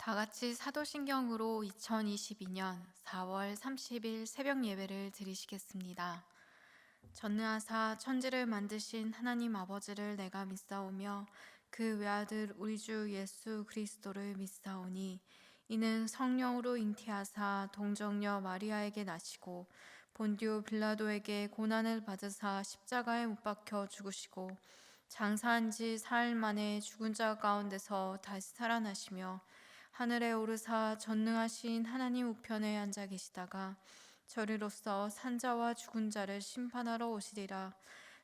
다 같이 사도신경으로 2022년 4월 30일 새벽 예배를 드리시겠습니다. 전능하사 천지를 만드신 하나님 아버지를 내가 믿사오며 그 외아들 우리 주 예수 그리스도를 믿사오니 이는 성령으로 잉태하사 동정녀 마리아에게 나시고 본디오 빌라도에게 고난을 받으사 십자가에 못 박혀 죽으시고 장사한 지 사흘 만에 죽은 자 가운데서 다시 살아나시며 하늘에 오르사 전능하신 하나님 우편에 앉아 계시다가 저리로서 산자와 죽은 자를 심판하러 오시리라.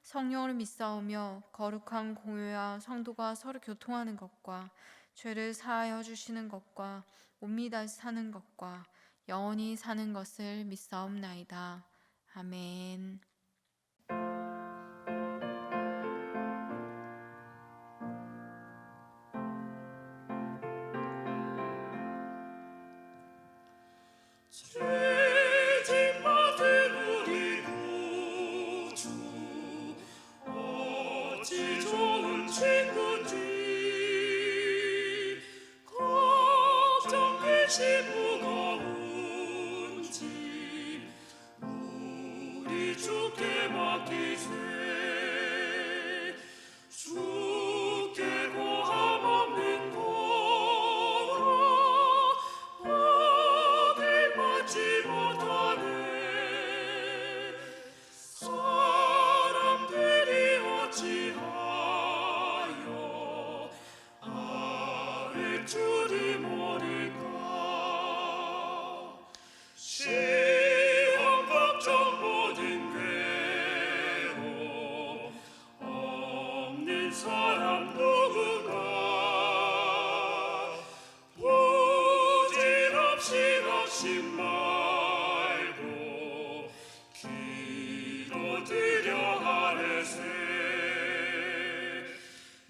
성령을 믿사오며 거룩한 공회와 성도가 서로 교통하는 것과 죄를 사하여 주시는 것과 몸이 다시 사는 것과 영원히 사는 것을 믿사옵나이다. 아멘. 죄짐 받은 우리 구주 어찌 좋은 친구인지 걱정 계신 무거운 짐 우리 주께 맡기세 주께 고함 없는 거라 받을 받지 못하네 사람들이 어찌하여 아를 줄을 모를까 시험 걱정 모든 괴로움 없는 사람 누구가 부질없이 낙심 말고 기도드려 하래세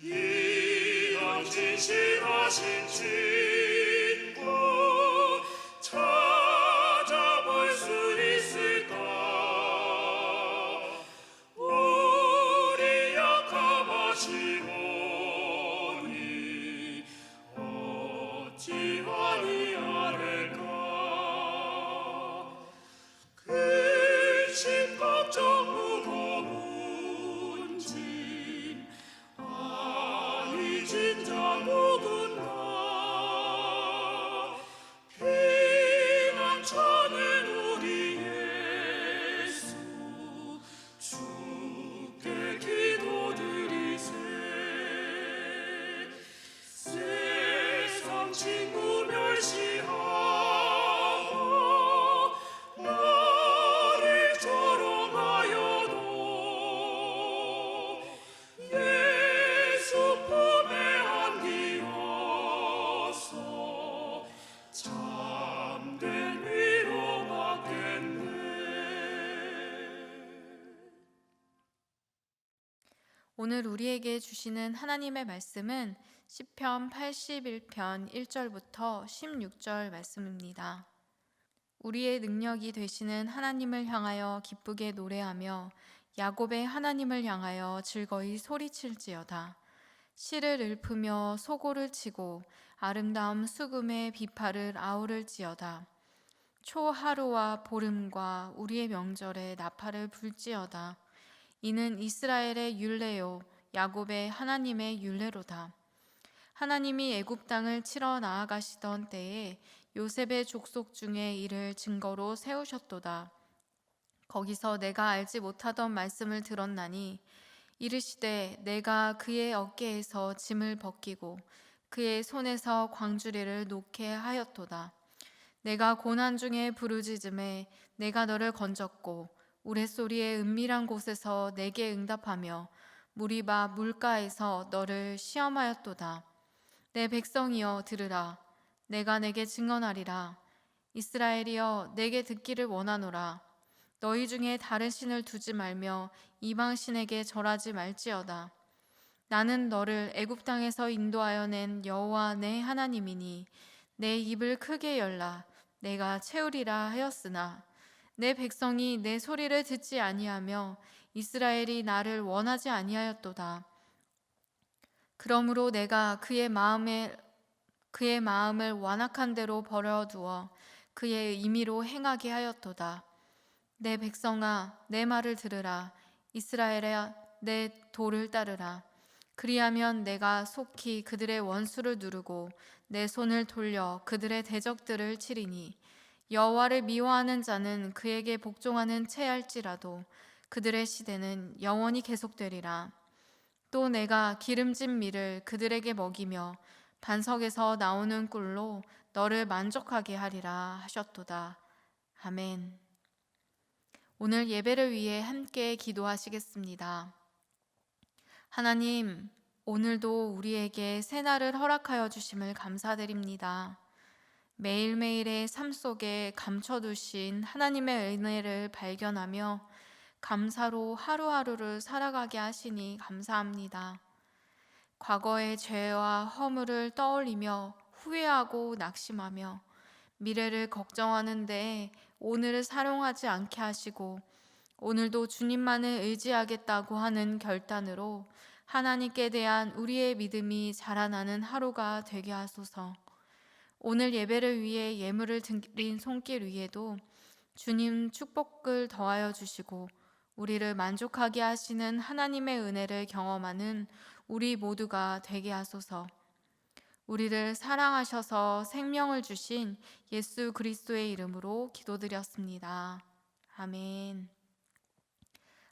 이런 진실하신 친구 찾아볼 수 있을까 우리 약함하시오니 어찌 아니하리까 근심 걱정 무거운 짐 아니 진짜 누군가 피난처는 우리 예수 주께 기도드리세 세상 친구 멸시하고 나를 조롱하여도 예수 품에 안기어서 참된 위로 받겠네. 오늘 우리에게 주시는 하나님의 말씀은 시편 81편 1절부터 16절 말씀입니다. 우리의 능력이 되시는 하나님을 향하여 기쁘게 노래하며 야곱의 하나님을 향하여 즐거이 소리칠지어다. 시를 읊으며 소고를 치고 아름다운 수금의 비파를 아우를지어다. 초하루와 보름과 우리의 명절에 나팔을 불지어다. 이는 이스라엘의 율례요 야곱의 하나님의 율례로다. 하나님이 애굽 땅을 치러 나아가시던 때에 요셉의 족속 중에 이를 증거로 세우셨도다. 거기서 내가 알지 못하던 말씀을 들었나니 이르시되 내가 그의 어깨에서 짐을 벗기고 그의 손에서 광주리를 놓게 하였도다. 내가 고난 중에 부르짖음에 내가 너를 건졌고 우레소리의 은밀한 곳에서 내게 응답하며 무리바 물가에서 너를 시험하였도다. 내 백성이여 들으라. 내가 내게 증언하리라. 이스라엘이여 내게 듣기를 원하노라. 너희 중에 다른 신을 두지 말며 이방 신에게 절하지 말지어다. 나는 너를 애굽 땅에서 인도하여 낸 여호와 내 하나님이니 내 입을 크게 열라. 내가 채우리라 하였으나 내 백성이 내 소리를 듣지 아니하며 이스라엘이 나를 원하지 아니하였도다. 그러므로 내가 그의 마음을 완악한 대로 버려두어 그의 임의로 행하게 하였도다. 내 백성아, 내 말을 들으라. 이스라엘아, 내 도를 따르라. 그리하면 내가 속히 그들의 원수를 누르고 내 손을 돌려 그들의 대적들을 치리니 여호와를 미워하는 자는 그에게 복종하는 채할지라도 그들의 시대는 영원히 계속되리라. 또 내가 기름진 밀을 그들에게 먹이며 반석에서 나오는 꿀로 너를 만족하게 하리라 하셨도다. 아멘. 오늘 예배를 위해 함께 기도하시겠습니다. 하나님, 오늘도 우리에게 새날을 허락하여 주심을 감사드립니다. 매일매일의 삶 속에 감춰두신 하나님의 은혜를 발견하며 감사로 하루하루를 살아가게 하시니 감사합니다. 과거의 죄와 허물을 떠올리며 후회하고 낙심하며 미래를 걱정하는데 오늘을 사용하지 않게 하시고 오늘도 주님만을 의지하겠다고 하는 결단으로 하나님께 대한 우리의 믿음이 자라나는 하루가 되게 하소서. 오늘 예배를 위해 예물을 드린 손길 위에도 주님 축복을 더하여 주시고 우리를 만족하게 하시는 하나님의 은혜를 경험하는 우리 모두가 되게 하소서. 우리를 사랑하셔서 생명을 주신 예수 그리스도의 이름으로 기도드렸습니다. 아멘.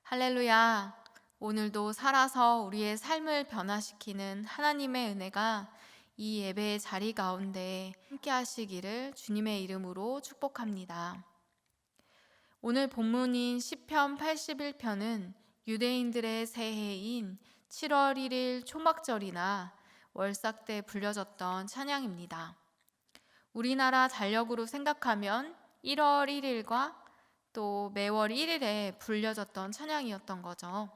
할렐루야. 오늘도 살아서 우리의 삶을 변화시키는 하나님의 은혜가 이 예배의 자리 가운데 함께 하시기를 주님의 이름으로 축복합니다. 오늘 본문인 시편 81편은 유대인들의 새해인 7월 1일 초막절이나 월삭 때 불려졌던 찬양입니다. 우리나라 달력으로 생각하면 1월 1일과 또 매월 1일에 불려졌던 찬양이었던 거죠.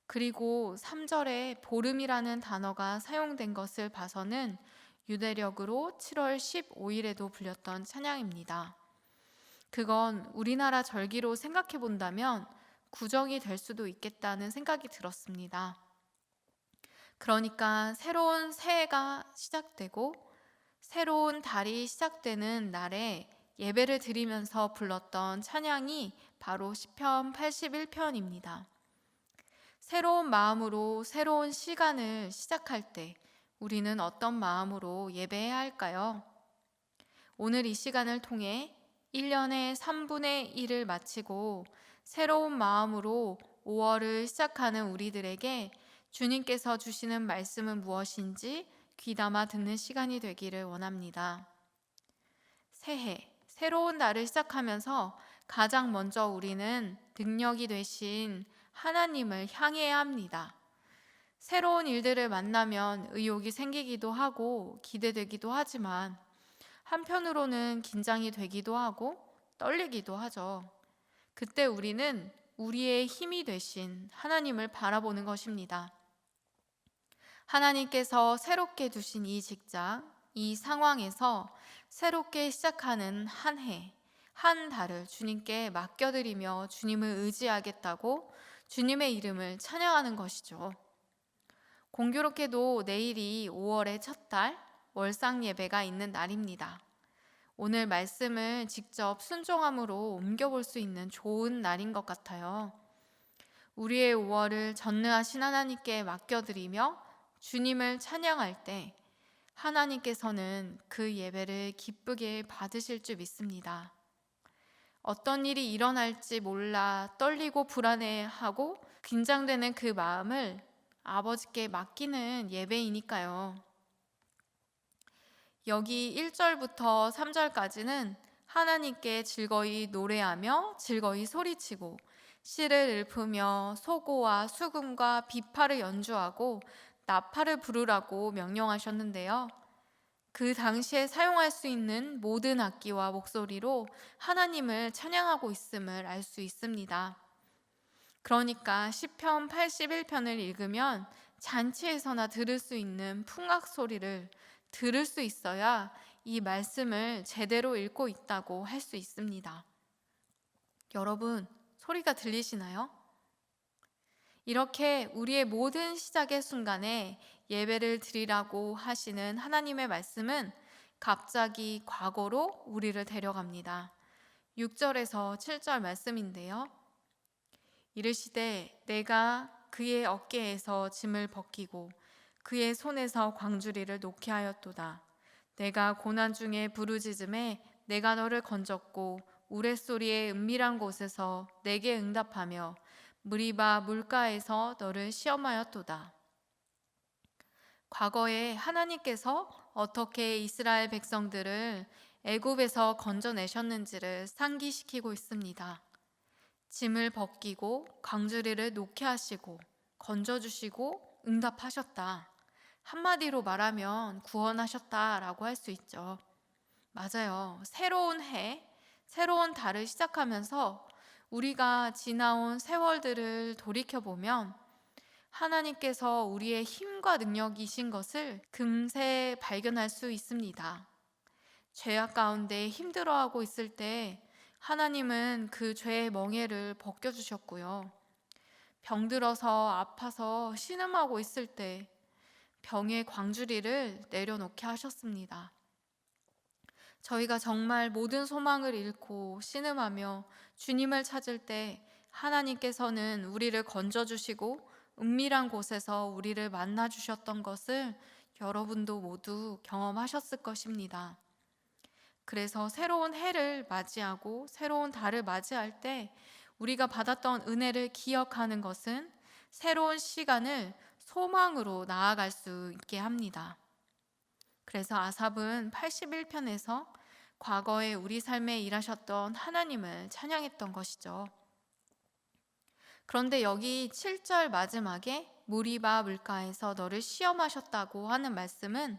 그리고 3절에 보름이라는 단어가 사용된 것을 봐서는 유대력으로 7월 15일에도 불렸던 찬양입니다. 그건 우리나라 절기로 생각해 본다면 구정이 될 수도 있겠다는 생각이 들었습니다. 그러니까 새로운 새해가 시작되고 새로운 달이 시작되는 날에 예배를 드리면서 불렀던 찬양이 바로 시편 81편입니다. 새로운 마음으로 새로운 시간을 시작할 때 우리는 어떤 마음으로 예배해야 할까요? 오늘 이 시간을 통해 1년의 3분의 1을 마치고 새로운 마음으로 5월을 시작하는 우리들에게 주님께서 주시는 말씀은 무엇인지 귀담아 듣는 시간이 되기를 원합니다. 새해, 새로운 날을 시작하면서 가장 먼저 우리는 능력이 되신 하나님을 향해야 합니다. 새로운 일들을 만나면 의욕이 생기기도 하고 기대되기도 하지만 한편으로는 긴장이 되기도 하고 떨리기도 하죠. 그때 우리는 우리의 힘이 되신 하나님을 바라보는 것입니다. 하나님께서 새롭게 두신 이 직장, 이 상황에서 새롭게 시작하는 한 해, 한 달을 주님께 맡겨드리며 주님을 의지하겠다고 주님의 이름을 찬양하는 것이죠. 공교롭게도 내일이 5월의 첫 달, 월상 예배가 있는 날입니다. 오늘 말씀을 직접 순종함으로 옮겨볼 수 있는 좋은 날인 것 같아요. 우리의 5월을 전능하신 하나님께 맡겨드리며 주님을 찬양할 때 하나님께서는 그 예배를 기쁘게 받으실 줄 믿습니다. 어떤 일이 일어날지 몰라 떨리고 불안해하고 긴장되는 그 마음을 아버지께 맡기는 예배이니까요. 여기 1절부터 3절까지는 하나님께 즐거이 노래하며 즐거이 소리치고 시를 읊으며 소고와 수금과 비파를 연주하고 나팔을 부르라고 명령하셨는데요. 그 당시에 사용할 수 있는 모든 악기와 목소리로 하나님을 찬양하고 있음을 알 수 있습니다. 그러니까 시편 81편을 읽으면 잔치에서나 들을 수 있는 풍악 소리를 들을 수 있어야 이 말씀을 제대로 읽고 있다고 할 수 있습니다. 여러분, 소리가 들리시나요? 이렇게 우리의 모든 시작의 순간에 예배를 드리라고 하시는 하나님의 말씀은 갑자기 과거로 우리를 데려갑니다. 6절에서 7절 말씀인데요. 이르시되 내가 그의 어깨에서 짐을 벗기고 그의 손에서 광주리를 놓게 하였도다. 내가 고난 중에 부르짖음에 내가 너를 건졌고 우레소리의 은밀한 곳에서 내게 응답하며 무리바 물가에서 너를 시험하였도다. 과거에 하나님께서 어떻게 이스라엘 백성들을 애굽에서 건져내셨는지를 상기시키고 있습니다. 짐을 벗기고 광주리를 놓게 하시고 건져주시고 응답하셨다. 한마디로 말하면 구원하셨다라고 할 수 있죠. 맞아요. 새로운 해, 새로운 달을 시작하면서 우리가 지나온 세월들을 돌이켜보면 하나님께서 우리의 힘과 능력이신 것을 금세 발견할 수 있습니다. 죄악 가운데 힘들어하고 있을 때 하나님은 그 죄의 멍에를 벗겨주셨고요. 병들어서 아파서 신음하고 있을 때 병의 광주리를 내려놓게 하셨습니다. 저희가 정말 모든 소망을 잃고 신음하며 주님을 찾을 때 하나님께서는 우리를 건져주시고 은밀한 곳에서 우리를 만나주셨던 것을 여러분도 모두 경험하셨을 것입니다. 그래서 새로운 해를 맞이하고 새로운 달을 맞이할 때 우리가 받았던 은혜를 기억하는 것은 새로운 시간을 소망으로 나아갈 수 있게 합니다. 그래서 아삽은 81편에서 과거에 우리 삶에 일하셨던 하나님을 찬양했던 것이죠. 그런데 여기 7절 마지막에 무리바 물가에서 너를 시험하셨다고 하는 말씀은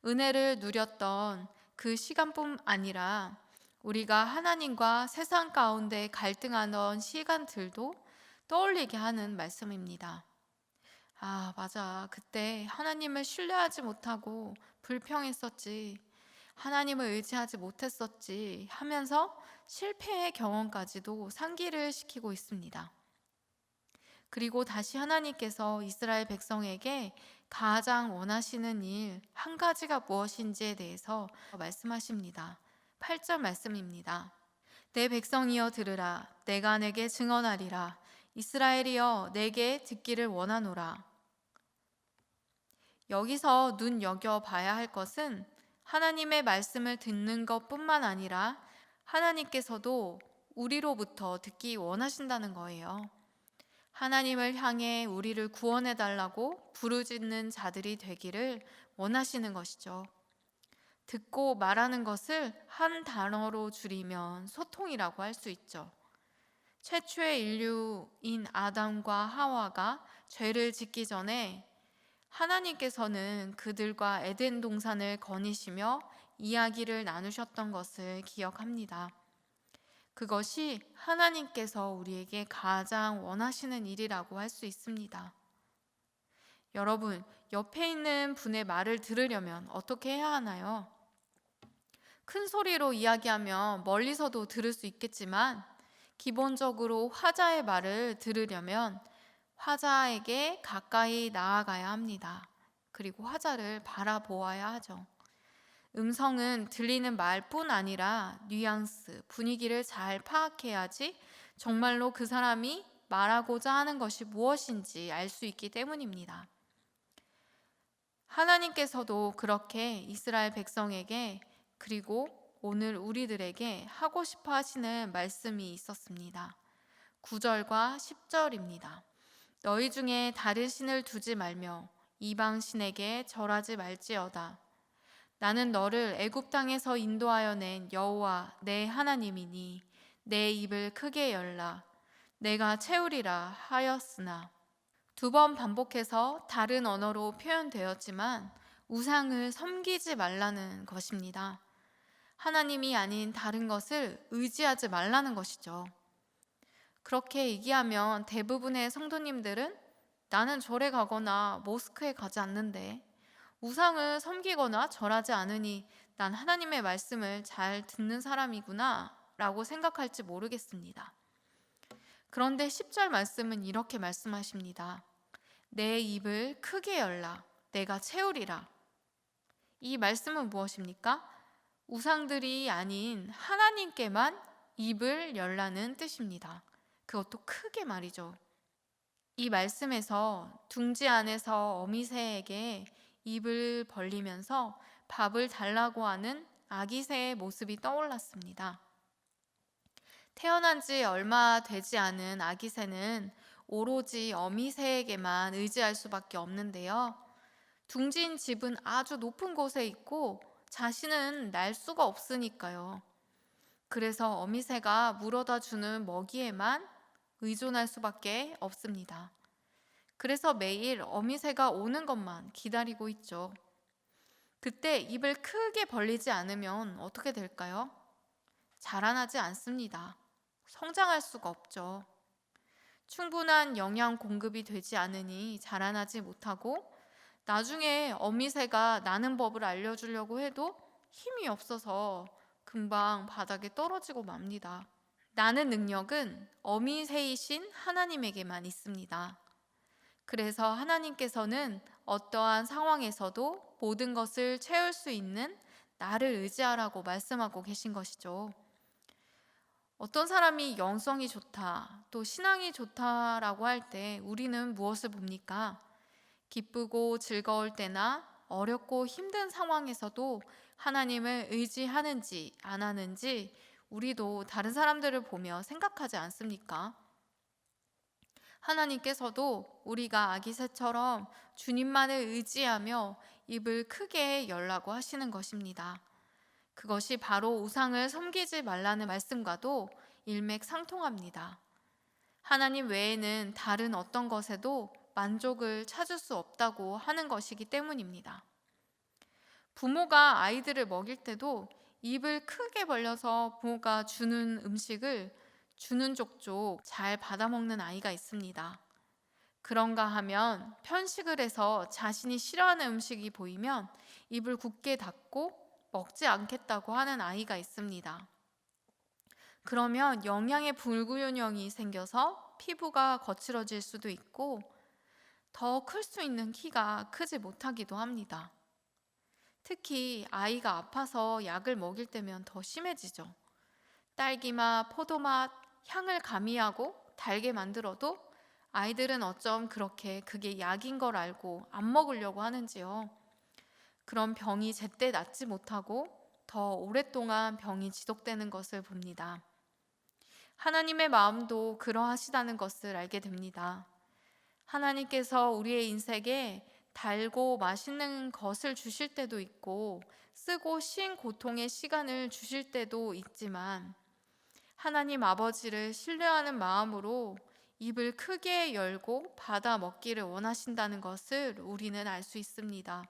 은혜를 누렸던 그 시간뿐 아니라 우리가 하나님과 세상 가운데 갈등하던 시간들도 떠올리게 하는 말씀입니다. 아, 맞아. 그때 하나님을 신뢰하지 못하고 불평했었지. 하나님을 의지하지 못했었지 하면서 실패의 경험까지도 상기를 시키고 있습니다. 그리고 다시 하나님께서 이스라엘 백성에게 가장 원하시는 일 한 가지가 무엇인지에 대해서 말씀하십니다. 8절 말씀입니다. 내 백성이여 들으라. 내가 내게 증언하리라. 이스라엘이여 내게 듣기를 원하노라. 여기서 눈여겨봐야 할 것은 하나님의 말씀을 듣는 것뿐만 아니라 하나님께서도 우리로부터 듣기 원하신다는 거예요. 하나님을 향해 우리를 구원해 달라고 부르짖는 자들이 되기를 원하시는 것이죠. 듣고 말하는 것을 한 단어로 줄이면 소통이라고 할 수 있죠. 최초의 인류인 아담과 하와가 죄를 짓기 전에 하나님께서는 그들과 에덴 동산을 거니시며 이야기를 나누셨던 것을 기억합니다. 그것이 하나님께서 우리에게 가장 원하시는 일이라고 할 수 있습니다. 여러분, 옆에 있는 분의 말을 들으려면 어떻게 해야 하나요? 큰 소리로 이야기하면 멀리서도 들을 수 있겠지만 기본적으로 화자의 말을 들으려면 화자에게 가까이 나아가야 합니다. 그리고 화자를 바라보아야 하죠. 음성은 들리는 말뿐 아니라 뉘앙스, 분위기를 잘 파악해야지 정말로 그 사람이 말하고자 하는 것이 무엇인지 알 수 있기 때문입니다. 하나님께서도 그렇게 이스라엘 백성에게 그리고 오늘 우리들에게 하고 싶어 하시는 말씀이 있었습니다. 9절과 10절입니다. 너희 중에 다른 신을 두지 말며 이방 신에게 절하지 말지어다. 나는 너를 애굽 땅에서 인도하여 낸 여호와 내 하나님이니 내 입을 크게 열라. 내가 채우리라 하였으나. 2번 반복해서 다른 언어로 표현되었지만 우상을 섬기지 말라는 것입니다. 하나님이 아닌 다른 것을 의지하지 말라는 것이죠. 그렇게 얘기하면 대부분의 성도님들은 나는 절에 가거나 모스크에 가지 않는데 우상을 섬기거나 절하지 않으니 난 하나님의 말씀을 잘 듣는 사람이구나 라고 생각할지 모르겠습니다. 그런데 10절 말씀은 이렇게 말씀하십니다. 내 입을 크게 열라. 내가 채우리라. 이 말씀은 무엇입니까? 우상들이 아닌 하나님께만 입을 열라는 뜻입니다. 그것도 크게 말이죠. 이 말씀에서 둥지 안에서 어미새에게 입을 벌리면서 밥을 달라고 하는 아기 새의 모습이 떠올랐습니다. 태어난 지 얼마 되지 않은 아기 새는 오로지 어미새에게만 의지할 수밖에 없는데요. 둥지인 집은 아주 높은 곳에 있고 자신은 날 수가 없으니까요. 그래서 어미새가 물어다 주는 먹이에만 의존할 수밖에 없습니다. 그래서 매일 어미새가 오는 것만 기다리고 있죠. 그때 입을 크게 벌리지 않으면 어떻게 될까요? 자라나지 않습니다. 성장할 수가 없죠. 충분한 영양 공급이 되지 않으니 자라나지 못하고 나중에 어미새가 나는 법을 알려주려고 해도 힘이 없어서 금방 바닥에 떨어지고 맙니다. 나는 능력은 어미새이신 하나님에게만 있습니다. 그래서 하나님께서는 어떠한 상황에서도 모든 것을 채울 수 있는 나를 의지하라고 말씀하고 계신 것이죠. 어떤 사람이 영성이 좋다, 또 신앙이 좋다라고 할 때 우리는 무엇을 봅니까? 기쁘고 즐거울 때나 어렵고 힘든 상황에서도 하나님을 의지하는지 안 하는지 우리도 다른 사람들을 보며 생각하지 않습니까? 하나님께서도 우리가 아기새처럼 주님만을 의지하며 입을 크게 열라고 하시는 것입니다. 그것이 바로 우상을 섬기지 말라는 말씀과도 일맥상통합니다. 하나님 외에는 다른 어떤 것에도 만족을 찾을 수 없다고 하는 것이기 때문입니다. 부모가 아이들을 먹일 때도 입을 크게 벌려서 부모가 주는 음식을 주는 족족 잘 받아먹는 아이가 있습니다. 그런가 하면 편식을 해서 자신이 싫어하는 음식이 보이면 입을 굳게 닫고 먹지 않겠다고 하는 아이가 있습니다. 그러면 영양의 불균형이 생겨서 피부가 거칠어질 수도 있고 더 클 수 있는 키가 크지 못하기도 합니다. 특히 아이가 아파서 약을 먹일 때면 더 심해지죠. 딸기맛, 포도맛, 향을 가미하고 달게 만들어도 아이들은 어쩜 그렇게 그게 약인 걸 알고 안 먹으려고 하는지요. 그런 병이 제때 낫지 못하고 더 오랫동안 병이 지속되는 것을 봅니다. 하나님의 마음도 그러하시다는 것을 알게 됩니다. 하나님께서 우리의 인생에 달고 맛있는 것을 주실 때도 있고 쓰고 쉰 고통의 시간을 주실 때도 있지만 하나님 아버지를 신뢰하는 마음으로 입을 크게 열고 받아 먹기를 원하신다는 것을 우리는 알 수 있습니다.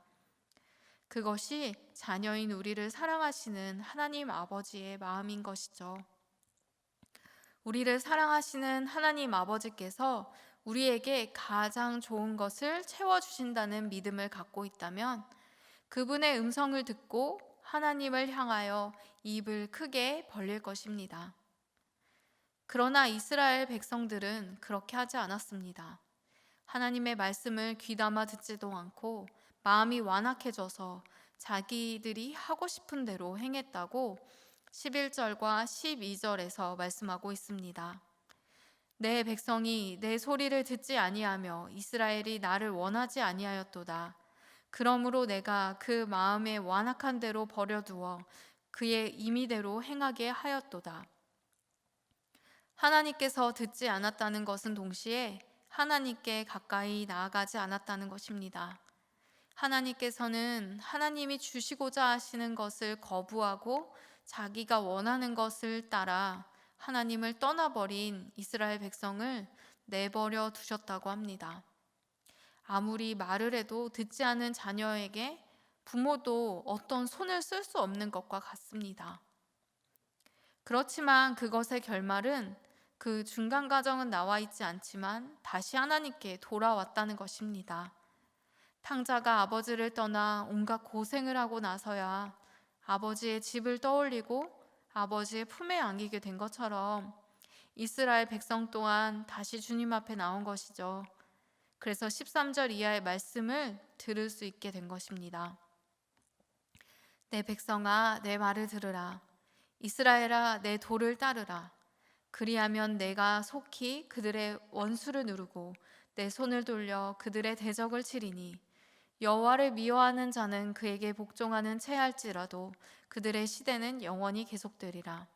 그것이 자녀인 우리를 사랑하시는 하나님 아버지의 마음인 것이죠. 우리를 사랑하시는 하나님 아버지께서 우리에게 가장 좋은 것을 채워주신다는 믿음을 갖고 있다면 그분의 음성을 듣고 하나님을 향하여 입을 크게 벌릴 것입니다. 그러나 이스라엘 백성들은 그렇게 하지 않았습니다. 하나님의 말씀을 귀담아 듣지도 않고 마음이 완악해져서 자기들이 하고 싶은 대로 행했다고 11절과 12절에서 말씀하고 있습니다. 내 백성이 내 소리를 듣지 아니하며 이스라엘이 나를 원하지 아니하였도다. 그러므로 내가 그 마음에 완악한 대로 버려두어 그의 임의대로 행하게 하였도다. 하나님께서 듣지 않았다는 것은 동시에 하나님께 가까이 나아가지 않았다는 것입니다. 하나님께서는 하나님이 주시고자 하시는 것을 거부하고 자기가 원하는 것을 따라 하나님을 떠나버린 이스라엘 백성을 내버려 두셨다고 합니다. 아무리 말을 해도 듣지 않은 자녀에게 부모도 어떤 손을 쓸 수 없는 것과 같습니다. 그렇지만 그것의 결말은 그 중간 과정은 나와 있지 않지만 다시 하나님께 돌아왔다는 것입니다. 탕자가 아버지를 떠나 온갖 고생을 하고 나서야 아버지의 집을 떠올리고 아버지의 품에 안기게 된 것처럼 이스라엘 백성 또한 다시 주님 앞에 나온 것이죠. 그래서 13절 이하의 말씀을 들을 수 있게 된 것입니다. 내 백성아, 내 말을 들으라. 이스라엘아, 내 도를 따르라. 그리하면 내가 속히 그들의 원수를 누르고 내 손을 돌려 그들의 대적을 치리니 여호와를 미워하는 자는 그에게 복종하는 채할지라도 그들의 시대는 영원히 계속되리라.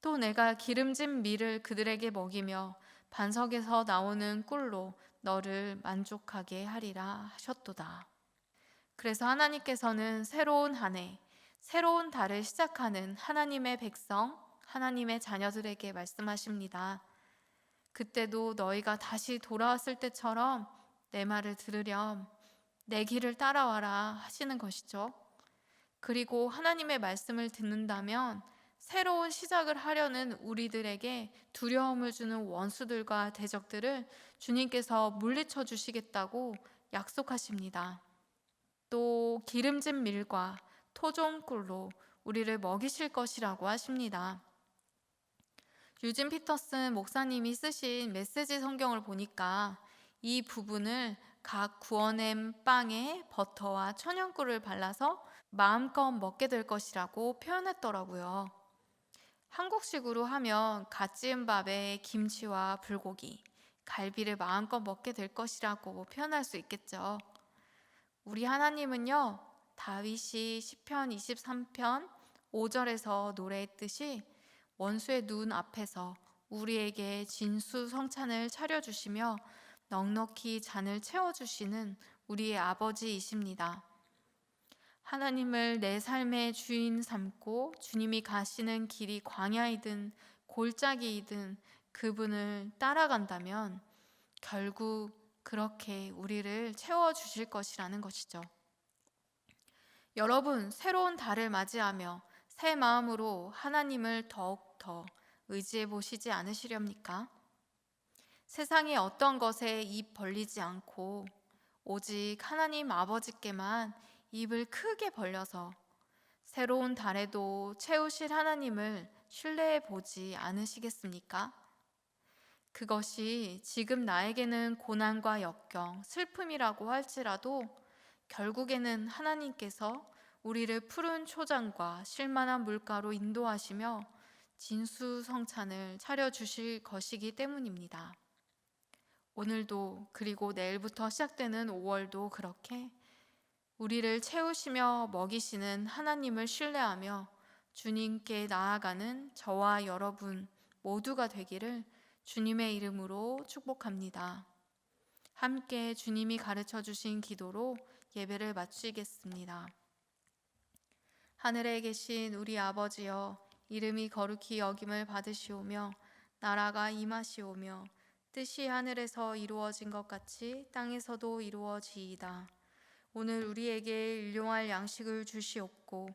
또 내가 기름진 밀을 그들에게 먹이며 반석에서 나오는 꿀로 너를 만족하게 하리라 하셨도다. 그래서 하나님께서는 새로운 한 해, 새로운 달을 시작하는 하나님의 백성, 하나님의 자녀들에게 말씀하십니다. 그때도 너희가 다시 돌아왔을 때처럼 내 말을 들으렴, 내 길을 따라와라 하시는 것이죠. 그리고 하나님의 말씀을 듣는다면 새로운 시작을 하려는 우리들에게 두려움을 주는 원수들과 대적들을 주님께서 물리쳐 주시겠다고 약속하십니다. 또 기름진 밀과 토종 꿀로 우리를 먹이실 것이라고 하십니다. 유진 피터슨 목사님이 쓰신 메시지 성경을 보니까 이 부분을 각 구워낸 빵에 버터와 천연꿀을 발라서 마음껏 먹게 될 것이라고 표현했더라고요. 한국식으로 하면 갓 지은 밥에 김치와 불고기, 갈비를 마음껏 먹게 될 것이라고 표현할 수 있겠죠. 우리 하나님은요, 다윗이 시편 23편 5절에서 노래했듯이 원수의 눈 앞에서 우리에게 진수성찬을 차려주시며 넉넉히 잔을 채워주시는 우리의 아버지이십니다. 하나님을 내 삶의 주인 삼고 주님이 가시는 길이 광야이든 골짜기이든 그분을 따라간다면 결국 그렇게 우리를 채워주실 것이라는 것이죠. 여러분, 새로운 달을 맞이하며 새 마음으로 하나님을 더욱더 의지해 보시지 않으시렵니까? 세상의 어떤 것에 입 벌리지 않고 오직 하나님 아버지께만 입을 크게 벌려서 새로운 달에도 채우실 하나님을 신뢰해 보지 않으시겠습니까? 그것이 지금 나에게는 고난과 역경, 슬픔이라고 할지라도 결국에는 하나님께서 우리를 푸른 초장과 실만한 물가로 인도하시며 진수성찬을 차려주실 것이기 때문입니다. 오늘도 그리고 내일부터 시작되는 5월도 그렇게 우리를 채우시며 먹이시는 하나님을 신뢰하며 주님께 나아가는 저와 여러분 모두가 되기를 주님의 이름으로 축복합니다. 함께 주님이 가르쳐 주신 기도로 예배를 마치겠습니다. 하늘에 계신 우리 아버지여, 이름이 거룩히 여김을 받으시오며 나라가 임하시오며 뜻이 하늘에서 이루어진 것 같이 땅에서도 이루어지이다. 오늘 우리에게 일용할 양식을 주시옵고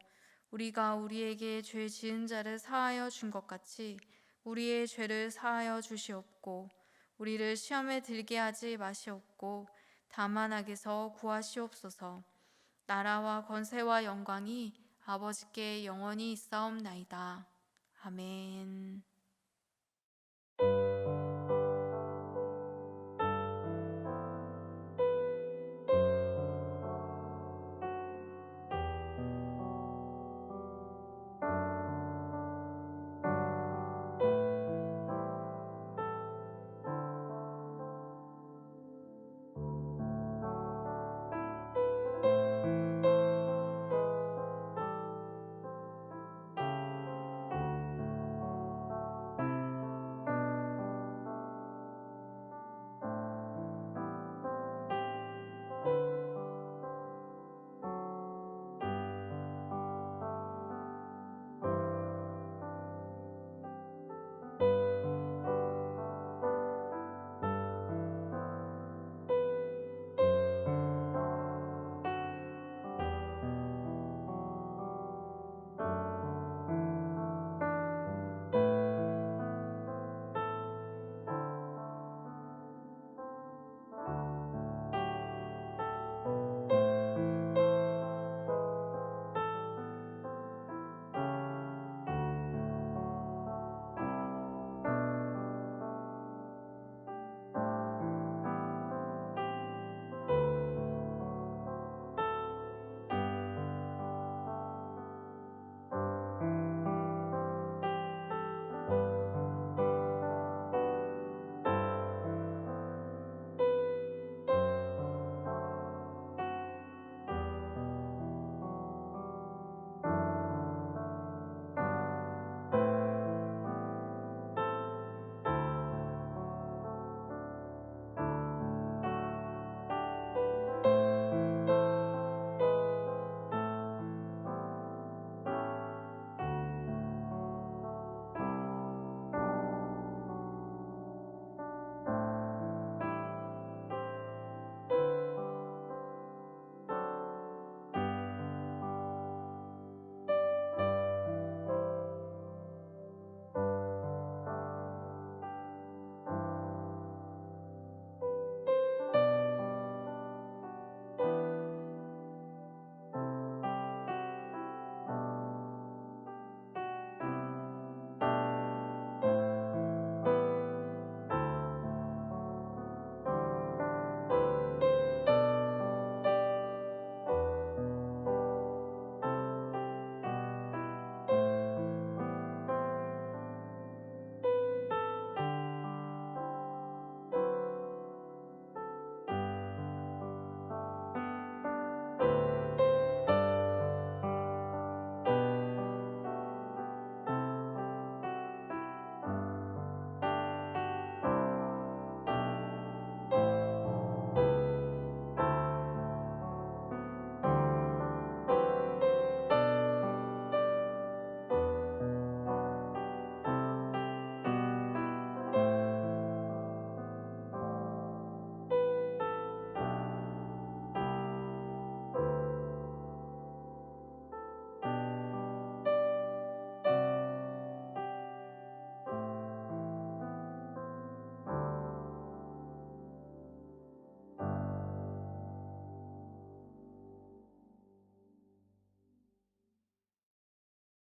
우리가 우리에게 죄 지은 자를 사하여 준 것 같이 우리의 죄를 사하여 주시옵고 우리를 시험에 들게 하지 마시옵고 다만 악에서 구하시옵소서. 나라와 권세와 영광이 아버지께 영원히 있사옵나이다. 아멘.